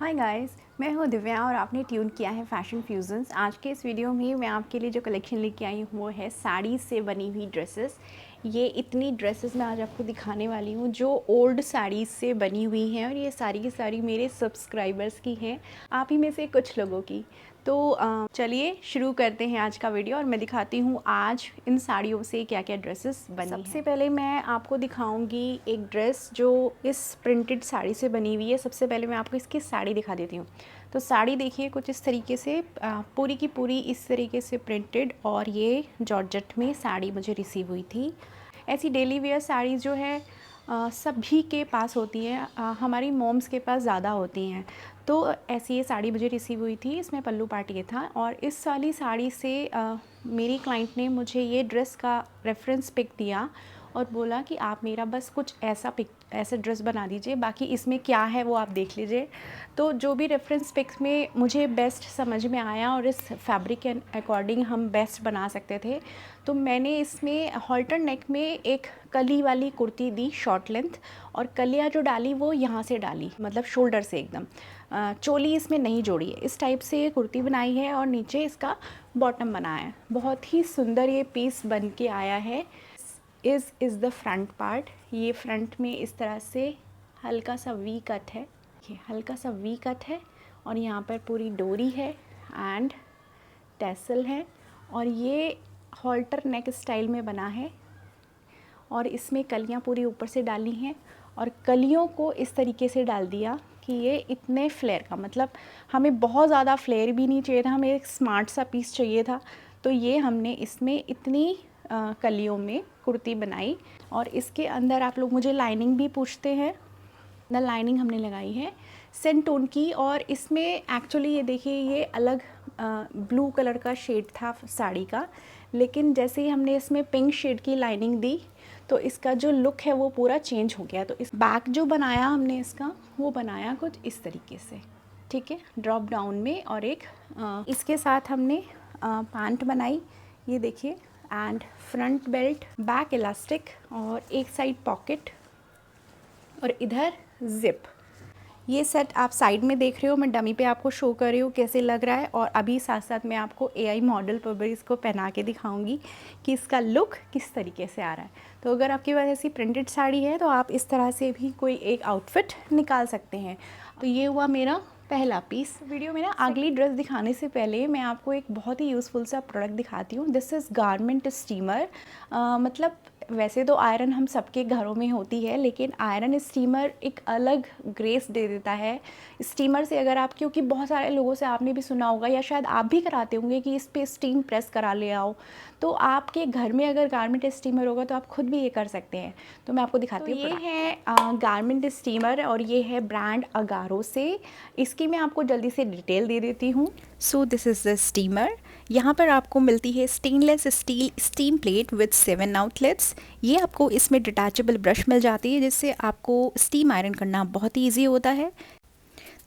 Hi guys, मैं हूँ दिव्या और आपने ट्यून किया है फैशन फ्यूजन्स। आज के इस वीडियो में मैं आपके लिए जो कलेक्शन लेके आई हूँ वो है साड़ी से बनी हुई ड्रेसेस। ये इतनी ड्रेसेस मैं आज आपको दिखाने वाली हूँ जो ओल्ड साड़ीज़ से बनी हुई हैं और ये सारी की सारी मेरे सब्सक्राइबर्स की हैं, आप ही में से कुछ लोगों की। तो चलिए शुरू करते हैं आज का वीडियो और मैं दिखाती हूँ आज इन साड़ियों से क्या क्या ड्रेसेस बनी हैं। सबसे पहले मैं आपको दिखाऊंगी एक ड्रेस जो इस प्रिंटेड साड़ी से बनी हुई है। सबसे पहले मैं आपको इसकी साड़ी दिखा देती हूँ। तो साड़ी देखिए कुछ इस तरीके से पूरी की पूरी इस तरीके से प्रिंटेड, और ये जॉर्जेट में साड़ी मुझे रिसीव हुई थी। ऐसी डेली वेयर साड़ीज़ जो है सभी के पास होती हैं, हमारी मॉम्स के पास ज़्यादा होती हैं। तो ऐसी ये साड़ी मुझे रिसीव हुई थी, इसमें पल्लू पार्ट ये था। और इस वाली साड़ी से मेरी क्लाइंट ने मुझे ये ड्रेस का रेफरेंस पिक दिया और बोला कि आप मेरा बस कुछ ऐसा ड्रेस बना दीजिए, बाकी इसमें क्या है वो आप देख लीजिए। तो जो भी रेफरेंस पिक्स में मुझे बेस्ट समझ में आया और इस फैब्रिक के अकॉर्डिंग हम बेस्ट बना सकते थे, तो मैंने इसमें हॉल्टर नेक में एक कली वाली कुर्ती दी शॉर्ट लेंथ, और कलियाँ जो डाली वो यहाँ से डाली, मतलब शोल्डर से एकदम। चोली इसमें नहीं जोड़ी है, इस टाइप से ये कुर्ती बनाई है और नीचे इसका बॉटम बनाया है। बहुत ही सुंदर ये पीस बन के आया है। Is the front part. ये फ्रंट में इस तरह से हल्का सा वी कट है, ये हल्का सा वी कट है और यहाँ पर पूरी डोरी है एंड टैसल है, और ये हॉल्टर नेक स्टाइल में बना है और इसमें कलियाँ पूरी ऊपर से डाली हैं और कलियों को इस तरीके से डाल दिया कि ये इतने फ्लेयर का, मतलब हमें बहुत ज़्यादा फ्लेयर भी नहीं चाहिए था, हमें एक स्मार्ट सा पीस चाहिए था। तो ये हमने इसमें इतनी कलियों में कुर्ती बनाई। और इसके अंदर आप लोग मुझे लाइनिंग भी पूछते हैं, न लाइनिंग हमने लगाई है सेंट टोन की। और इसमें एक्चुअली ये देखिए ये अलग ब्लू कलर का शेड था साड़ी का, लेकिन जैसे ही हमने इसमें पिंक शेड की लाइनिंग दी तो इसका जो लुक है वो पूरा चेंज हो गया। तो इस बैक जो बनाया हमने इसका वो बनाया कुछ इस तरीके से, ठीक है, ड्रॉप डाउन में। और एक इसके साथ हमने पैंट बनाई, ये देखिए, and front belt, back elastic और एक साइड पॉकेट और इधर जिप। ये सेट आप साइड में देख रहे हो, मैं डमी पे आपको शो कर रही हूँ कैसे लग रहा है, और अभी साथ साथ मैं आपको एआई मॉडल पर भी इसको पहना के दिखाऊंगी कि इसका लुक किस तरीके से आ रहा है। तो अगर आपके पास ऐसी प्रिंटेड साड़ी है तो आप इस तरह से भी कोई एक आउटफिट निकाल सकते हैं। तो ये हुआ मेरा पहला पीस। वीडियो में ना अगली ड्रेस दिखाने से पहले मैं आपको एक बहुत ही यूज़फुल सा प्रोडक्ट दिखाती हूँ। This is garment steamer. मतलब वैसे तो आयरन हम सबके घरों में होती है, लेकिन आयरन स्टीमर एक अलग ग्रेस दे देता है। स्टीमर से अगर आप, क्योंकि बहुत सारे लोगों से आपने भी सुना होगा या शायद आप भी कराते होंगे कि इस पे स्टीम प्रेस करा ले आओ, तो आपके घर में अगर गारमेंट स्टीमर होगा तो आप खुद भी ये कर सकते हैं। तो मैं आपको दिखाती हूँ। ये है गारमेंट स्टीमर और ये है ब्रांड अगारो से। इसकी मैं आपको जल्दी से डिटेल दे देती हूँ। So this is the steamer. यहाँ पर आपको मिलती है stainless steel steam plate with 7 outlets. ये आपको इसमें डिटैचेबल ब्रश मिल जाती है जिससे आपको स्टीम आयरन करना बहुत ही ईजी होता है।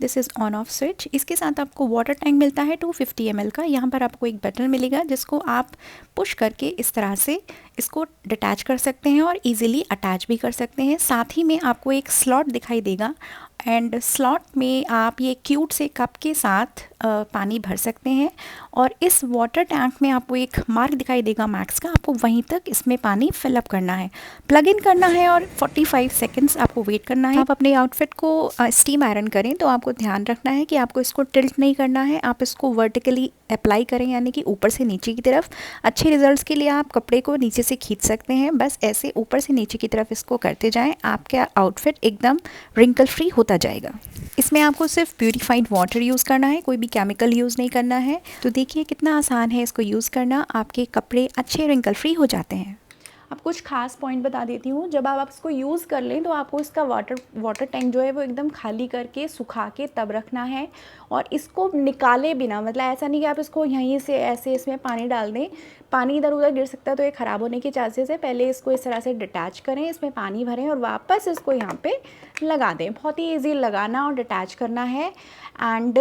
This is on off switch. इसके साथ आपको वाटर टैंक मिलता है 250 ml का। यहाँ पर आपको एक बटन मिलेगा जिसको आप पुश करके इस तरह से इसको डिटैच कर सकते हैं और इजीली अटैच भी कर सकते हैं। साथ ही में आपको एक स्लॉट दिखाई देगा एंड स्लॉट में आप ये क्यूट से कप के साथ पानी भर सकते हैं। और इस वाटर टैंक में आपको एक मार्क दिखाई देगा मैक्स का, आपको वहीं तक इसमें पानी फिलअप करना है, प्लग इन करना है और 45 सेकेंड्स आपको वेट करना है। आप अपने आउटफिट को स्टीम आयरन करें तो आपको ध्यान रखना है कि आपको इसको टिल्ट नहीं करना है, आप इसको वर्टिकली अप्लाई करें, यानी कि ऊपर से नीचे की तरफ। अच्छे रिजल्ट्स के लिए आप कपड़े को नीचे से खींच सकते हैं, बस ऐसे ऊपर से नीचे की तरफ इसको करते जाएं, आपका आउटफिट एकदम रिंकल फ्री होता जाएगा। इसमें आपको सिर्फ प्यूरिफाइड वाटर यूज़ करना है, कोई भी केमिकल यूज़ नहीं करना है। तो देखिए कितना आसान है इसको यूज़ करना, आपके कपड़े अच्छे रिंकल फ्री हो जाते हैं। अब कुछ खास पॉइंट बता देती हूँ। जब आप इसको यूज़ कर लें तो आपको इसका वाटर टैंक जो है वो एकदम खाली करके सुखा के तब रखना है, और इसको निकाले बिना, मतलब ऐसा नहीं कि आप इसको यहीं से ऐसे इसमें पानी डाल दें, पानी इधर उधर गिर सकता है तो ये ख़राब होने के चांसेस है। पहले इसको इस तरह से डिटैच करें, इसमें पानी भरें और वापस इसको यहाँ पे लगा दें। बहुत ही ईजी लगाना और डिटैच करना है। And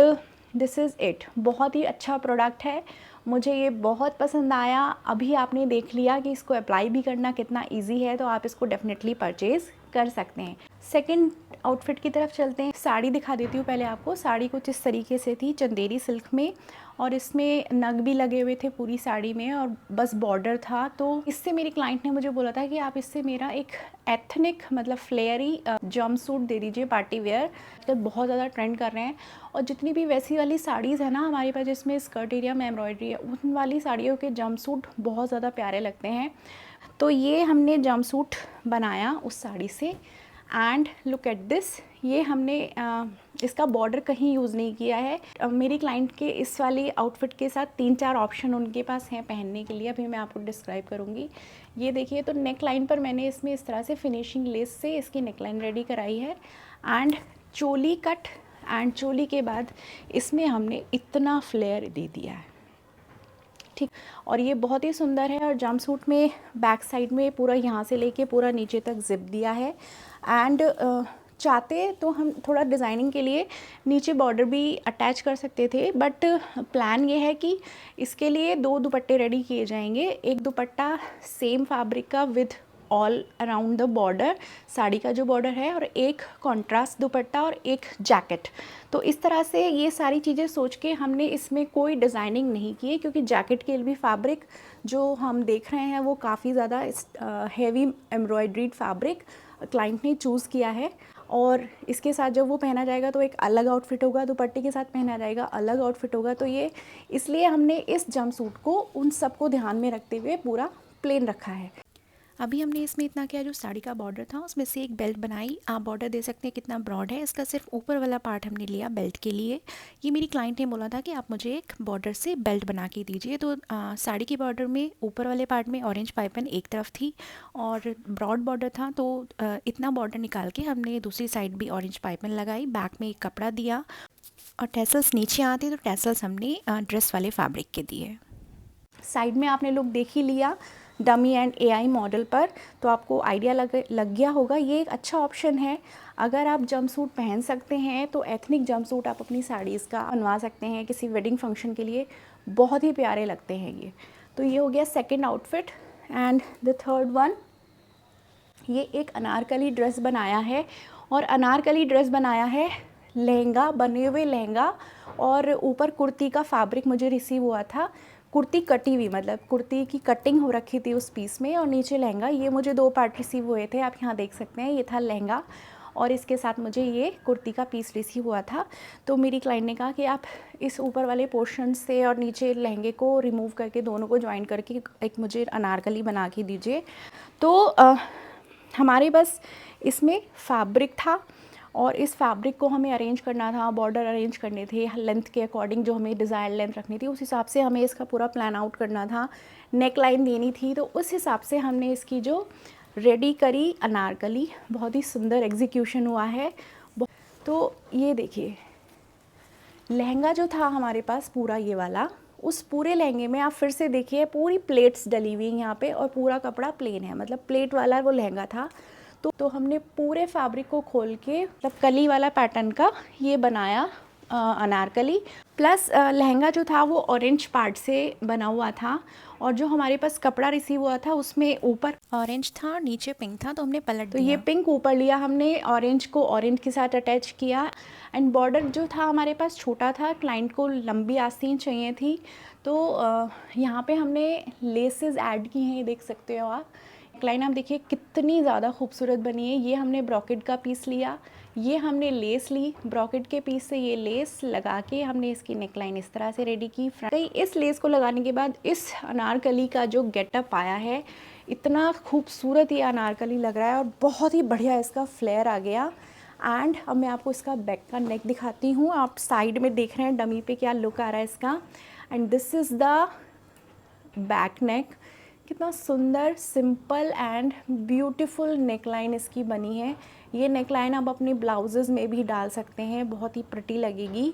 this is it. बहुत ही अच्छा प्रोडक्ट है, मुझे ये बहुत पसंद आया। अभी आपने देख लिया कि इसको अप्लाई भी करना कितना इजी है, तो आप इसको डेफिनेटली परचेज़ कर सकते हैं। सेकंड आउटफिट की तरफ चलते हैं। साड़ी दिखा देती हूँ पहले आपको। साड़ी कुछ इस तरीके से थी, चंदेरी सिल्क में, और इसमें नग भी लगे हुए थे पूरी साड़ी में, और बस बॉर्डर था। तो इससे मेरी क्लाइंट ने मुझे बोला था कि आप इससे मेरा एक एथनिक मतलब फ्लेयरी जंप सूट दे दीजिए, पार्टी वेयर, तो बहुत ज़्यादा ट्रेंड कर रहे हैं। और जितनी भी वैसी वाली साड़ीज़ है ना हमारे पास जिसमें स्कर्ट एरिया में एम्ब्रॉयडरी है, उन वाली साड़ियों के जंप सूट बहुत ज़्यादा प्यारे लगते हैं। तो ये हमने जंप सूट बनाया उस साड़ी से। एंड लुक एट दिस, ये हमने इसका बॉर्डर कहीं यूज़ नहीं किया है। मेरी क्लाइंट के इस वाली आउटफिट के साथ 3-4 ऑप्शन उनके पास हैं पहनने के लिए, अभी मैं आपको डिस्क्राइब करूँगी। ये देखिए, तो नेक लाइन पर मैंने इसमें इस तरह से फिनिशिंग लेस से इसकी नेक लाइन रेडी कराई है। एंड चोली कट, एंड चोली के बाद इसमें हमने इतना फ्लेयर दे दिया है, ठीक। और ये बहुत ही सुंदर है। और जंप सूट में बैक साइड में पूरा यहाँ से लेके पूरा नीचे तक जिप दिया है। एंड चाहते तो हम थोड़ा डिज़ाइनिंग के लिए नीचे बॉर्डर भी अटैच कर सकते थे, बट प्लान ये है कि इसके लिए 2 दुपट्टे रेडी किए जाएंगे। एक दुपट्टा सेम फैब्रिक का with all around the border, sari का जो बॉर्डर है, और एक कॉन्ट्रास्ट दुपट्टा और एक जैकेट। तो इस तरह से ये सारी चीज़ें सोच के हमने इसमें कोई डिज़ाइनिंग नहीं की है, क्योंकि जैकेट के लिए भी फैब्रिक जो हम देख रहे हैं वो काफ़ी ज़्यादा हेवी एम्ब्रॉयड्रीड फैब्रिक क्लाइंट ने चूज़ किया है। और इसके साथ जब वो पहना जाएगा तो एक अलग आउटफिट होगा, दुपट्टे के साथ पहना जाएगा अलग आउटफिट होगा। तो ये इसलिए हमने इस जंप सूट को उन सबको ध्यान में रखते हुए पूरा प्लेन रखा है। अभी हमने इसमें इतना किया, जो साड़ी का बॉर्डर था उसमें से एक बेल्ट बनाई। आप बॉर्डर दे सकते हैं कितना ब्रॉड है, इसका सिर्फ ऊपर वाला पार्ट हमने लिया बेल्ट के लिए। ये मेरी क्लाइंट ने बोला था कि आप मुझे एक बॉर्डर से बेल्ट बना के दीजिए। तो साड़ी की बॉर्डर में ऊपर वाले पार्ट में ऑरेंज पाइपिंग एक तरफ थी और ब्रॉड बॉर्डर था, तो इतना बॉर्डर निकाल के हमने दूसरी साइड भी ऑरेंज पाइपिंग लगाई। बैक में एक कपड़ा दिया और टैसल्स नीचे आते तो टैसल्स हमने ड्रेस वाले फैब्रिक के दिए। साइड में आपने लुक देख ही लिया डमी एंड एआई मॉडल पर, तो आपको आइडिया लग गया होगा। ये एक अच्छा ऑप्शन है। अगर आप जंप सूट पहन सकते हैं तो एथनिक जंप सूट आप अपनी साड़ीज़ का बनवा सकते हैं किसी वेडिंग फंक्शन के लिए, बहुत ही प्यारे लगते हैं ये। तो ये हो गया second outfit. And the third one, ये एक अनारकली ड्रेस बनाया है, और अनारकली ड्रेस बनाया है लहंगा, बने हुए लहंगा, और ऊपर कुर्ती का फैब्रिक मुझे रिसीव हुआ था। कुर्ती कटी हुई, मतलब कुर्ती की कटिंग हो रखी थी उस पीस में, और नीचे लहंगा। ये मुझे 2 पार्ट रिसीव हुए थे, आप यहाँ देख सकते हैं। ये था लहंगा और इसके साथ मुझे ये कुर्ती का पीस रिसीव हुआ था। तो मेरी क्लाइंट ने कहा कि आप इस ऊपर वाले पोर्शन से और नीचे लहंगे को रिमूव करके दोनों को ज्वाइन करके एक मुझे अनारकली बना के दीजिए। तो हमारे बस इसमें फैब्रिक था, और इस फैब्रिक को हमें अरेंज करना था, बॉर्डर अरेंज करने थे लेंथ के अकॉर्डिंग, जो हमें डिज़ायर लेंथ रखनी थी उस हिसाब से हमें इसका पूरा प्लान आउट करना था। नेक लाइन देनी थी, तो उस हिसाब से हमने इसकी जो रेडी करी अनारकली, बहुत ही सुंदर एग्जीक्यूशन हुआ है। तो ये देखिए, लहंगा जो था हमारे पास पूरा ये वाला, उस पूरे लहंगे में आप फिर से देखिए पूरी प्लेट्स डली हुई हैं यहाँ पे, और पूरा कपड़ा प्लेन है, मतलब प्लेट वाला वो लहंगा था। तो हमने पूरे फैब्रिक को खोल के मतलब कली वाला पैटर्न का ये बनाया अनारकली। प्लस लहंगा जो था वो ऑरेंज पार्ट से बना हुआ था, और जो हमारे पास कपड़ा रिसीव हुआ था उसमें ऊपर ऑरेंज था, नीचे पिंक था, तो हमने पलट तो दिया। ये पिंक ऊपर लिया हमने, ऑरेंज को ऑरेंज के साथ अटैच किया। एंड बॉर्डर जो था हमारे पास छोटा था, क्लाइंट को लंबी आस्तीन चाहिए थी, तो यहाँ पे हमने लेसेस ऐड की हैं, ये देख सकते हो आप। नेकलाइन आप देखिए कितनी ज़्यादा खूबसूरत बनी है। ये हमने ब्रॉकेट का पीस लिया, ये हमने लेस ली, ब्रॉकेट के पीस से ये लेस लगा के हमने इसकी नेकलाइन इस तरह से रेडी की। इस लेस को लगाने के बाद इस अनारकली का जो गेटअप आया है, इतना खूबसूरत ये अनारकली लग रहा है, और बहुत ही बढ़िया इसका फ्लेयर आ गया। एंड अब मैं आपको इसका बैक का नेक दिखाती हूँ। आप साइड में देख रहे हैं डमी पे क्या लुक आ रहा है इसका। And this is the back neck. कितना सुंदर, सिंपल एंड ब्यूटीफुल नेकलाइन इसकी बनी है। ये नेकलाइन आप अपने ब्लाउजेज़ में भी डाल सकते हैं, बहुत ही प्रिटी लगेगी।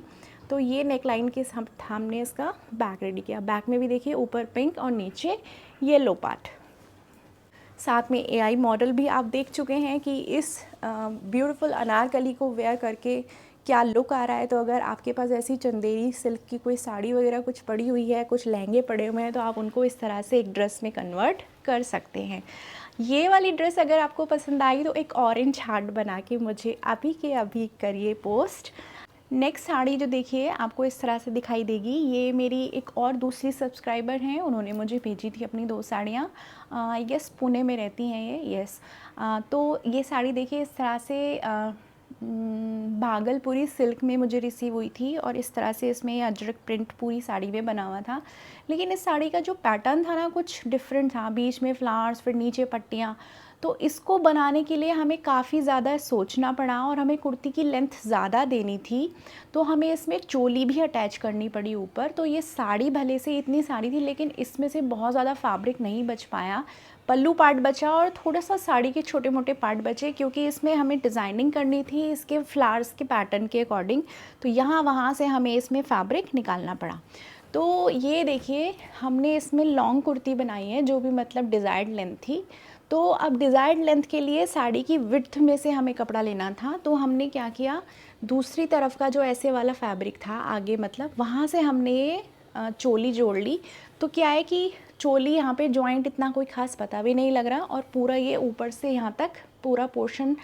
तो ये नेकलाइन के हमने इसका बैक रेडी किया। बैक में भी देखिए ऊपर पिंक और नीचे येलो पार्ट, साथ में एआई मॉडल भी आप देख चुके हैं कि इस ब्यूटीफुल अनारकली को वेयर करके क्या लुक आ रहा है। तो अगर आपके पास ऐसी चंदेरी सिल्क की कोई साड़ी वगैरह कुछ पड़ी हुई है, कुछ लहंगे पड़े हुए हैं, तो आप उनको इस तरह से एक ड्रेस में कन्वर्ट कर सकते हैं। ये वाली ड्रेस अगर आपको पसंद आई तो एक ऑरेंज हार्ट बना के मुझे अभी के अभी करिए पोस्ट। नेक्स्ट साड़ी जो देखिए आपको इस तरह से दिखाई देगी, ये मेरी एक और दूसरी सब्सक्राइबर हैं, उन्होंने मुझे भेजी थी अपनी 2 साड़ियाँ। आई गेस पुणे में रहती हैं ये, यस। तो ये साड़ी देखिए इस तरह से भागलपुरी सिल्क में मुझे रिसीव हुई थी और इस तरह से इसमें अजरक प्रिंट पूरी साड़ी में बना हुआ था। लेकिन इस साड़ी का जो पैटर्न था ना कुछ डिफरेंट था, बीच में फ्लावर्स फिर नीचे पट्टियाँ। तो इसको बनाने के लिए हमें काफ़ी ज़्यादा सोचना पड़ा और हमें कुर्ती की लेंथ ज़्यादा देनी थी, तो हमें इसमें चोली भी अटैच करनी पड़ी ऊपर। तो ये साड़ी भले से इतनी साड़ी थी लेकिन इसमें से बहुत ज़्यादा फैब्रिक नहीं बच पाया, पल्लू पार्ट बचा और थोड़ा सा साड़ी के छोटे मोटे पार्ट बचे, क्योंकि इसमें हमें डिज़ाइनिंग करनी थी इसके फ्लावर्स के पैटर्न के अकॉर्डिंग। तो यहाँ वहाँ से हमें इसमें फैब्रिक निकालना पड़ा। तो ये देखिए हमने इसमें लॉन्ग कुर्ती बनाई है जो भी मतलब डिज़ायर्ड लेंथ थी। तो अब डिज़ायर्ड लेंथ के लिए साड़ी की विड्थ में से हमें कपड़ा लेना था, तो हमने क्या किया, दूसरी तरफ का जो ऐसे वाला फैब्रिक था आगे मतलब वहाँ से हमने ये चोली जोड़ ली। तो क्या है कि चोली यहाँ पे जॉइंट इतना कोई ख़ास पता भी नहीं लग रहा और पूरा ये ऊपर से यहाँ तक पूरा पोर्शन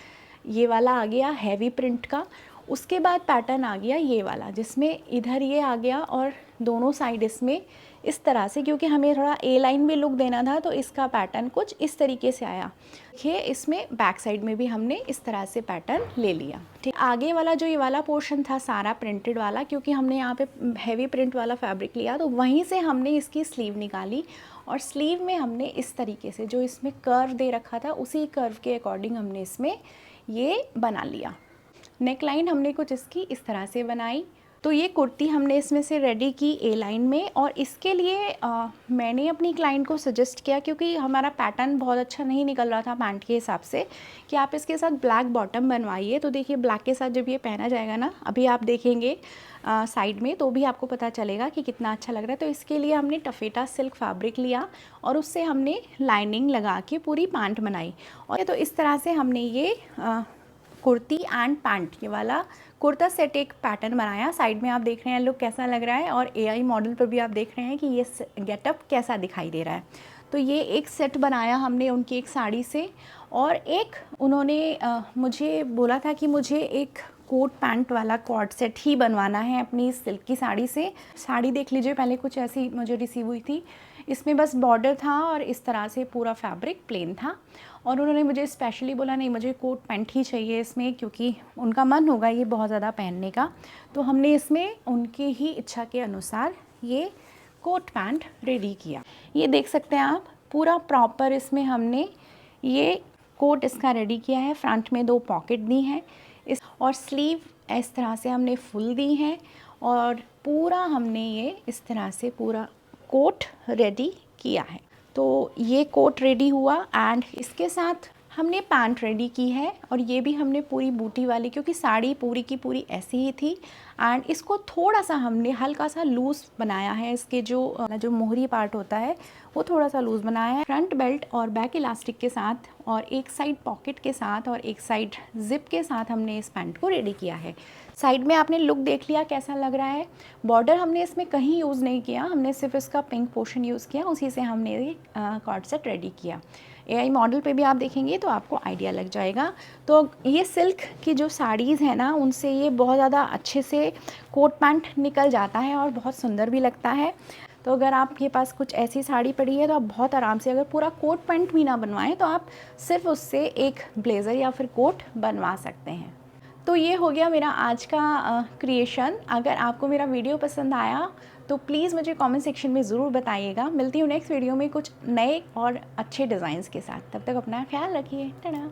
ये वाला आ गया हैवी प्रिंट का। उसके बाद पैटर्न आ गया ये वाला जिसमें इधर ये आ गया और दोनों साइड इसमें इस तरह से, क्योंकि हमें थोड़ा ए लाइन भी लुक देना था तो इसका पैटर्न कुछ इस तरीके से आया। देखिए इसमें बैक साइड में भी हमने इस तरह से पैटर्न ले लिया। ठीक, आगे वाला जो ये वाला पोर्शन था सारा प्रिंटेड वाला, क्योंकि हमने यहाँ पे हैवी प्रिंट वाला फैब्रिक लिया तो वहीं से हमने इसकी स्लीव निकाली और स्लीव में हमने इस तरीके से जो इसमें कर्व दे रखा था उसी कर्व के अकॉर्डिंग हमने इसमें ये बना लिया। नेक लाइन हमने कुछ इसकी इस तरह से बनाई। तो ये कुर्ती हमने इसमें से रेडी की ए लाइन में और इसके लिए मैंने अपनी क्लाइंट को सजेस्ट किया, क्योंकि हमारा पैटर्न बहुत अच्छा नहीं निकल रहा था पैंट के हिसाब से, कि आप इसके साथ ब्लैक बॉटम बनवाइए। तो देखिए ब्लैक के साथ जब ये पहना जाएगा ना, अभी आप देखेंगे साइड में तो भी आपको पता चलेगा कि कितना अच्छा लग रहा है। तो इसके लिए हमने टफेटा सिल्क फैब्रिक लिया और उससे हमने लाइनिंग लगा के पूरी पैंट बनाई। और तो इस तरह से हमने ये कुर्ती एंड पैंट ये वाला कुर्ता सेट एक पैटर्न बनाया। साइड में आप देख रहे हैं लुक कैसा लग रहा है और एआई मॉडल पर भी आप देख रहे हैं कि ये गेटअप कैसा दिखाई दे रहा है। तो ये एक सेट बनाया हमने उनकी एक साड़ी से, और एक उन्होंने मुझे बोला था कि मुझे एक कोट पैंट वाला कॉर्ड सेट ही बनवाना है अपनी सिल्क की साड़ी से। साड़ी देख लीजिए पहले कुछ ऐसी मुझे रिसीव हुई थी, इसमें बस बॉर्डर था और इस तरह से पूरा फैब्रिक प्लेन था। और उन्होंने मुझे स्पेशली बोला नहीं मुझे कोट पैंट ही चाहिए इसमें, क्योंकि उनका मन होगा ये बहुत ज़्यादा पहनने का। तो हमने इसमें उनकी ही इच्छा के अनुसार ये कोट पैंट रेडी किया। ये देख सकते हैं आप पूरा प्रॉपर इसमें हमने ये कोट इसका रेडी किया है। फ्रंट में 2 पॉकेट दी हैं इस और स्लीव इस तरह से हमने फुल दी हैं और पूरा हमने ये इस तरह से पूरा कोट रेडी किया है। तो ये कोट रेडी हुआ एंड इसके साथ हमने पैंट रेडी की है और ये भी हमने पूरी बूटी वाली, क्योंकि साड़ी पूरी की पूरी ऐसी ही थी एंड इसको थोड़ा सा हमने हल्का सा लूज़ बनाया है। इसके जो मोहरी पार्ट होता है वो थोड़ा सा लूज़ बनाया है। फ्रंट बेल्ट और बैक इलास्टिक के साथ और एक साइड पॉकेट के साथ और एक साइड जिप के साथ हमने इस पैंट को रेडी किया है। साइड में आपने लुक देख लिया कैसा लग रहा है। बॉर्डर हमने इसमें कहीं यूज़ नहीं किया, हमने सिर्फ इसका पिंक पोर्शन यूज़ किया, उसी से हमने ये कॉर्ड सेट रेडी किया। एआई मॉडल पे भी आप देखेंगे तो आपको आइडिया लग जाएगा। तो ये सिल्क की जो साड़ीज़ हैं ना उनसे ये बहुत ज़्यादा अच्छे से कोट पैंट निकल जाता है और बहुत सुंदर भी लगता है। तो अगर आपके पास कुछ ऐसी साड़ी पड़ी है तो आप बहुत आराम से, अगर पूरा कोट पैंट भी ना बनवाएं तो आप सिर्फ उससे एक ब्लेज़र या फिर कोट बनवा सकते हैं। तो ये हो गया मेरा आज का क्रिएशन। अगर आपको मेरा वीडियो पसंद आया तो प्लीज़ मुझे कमेंट सेक्शन में ज़रूर बताइएगा। मिलती हूँ नेक्स्ट वीडियो में कुछ नए और अच्छे डिज़ाइंस के साथ। तब तक अपना ख्याल रखिए। टाटा।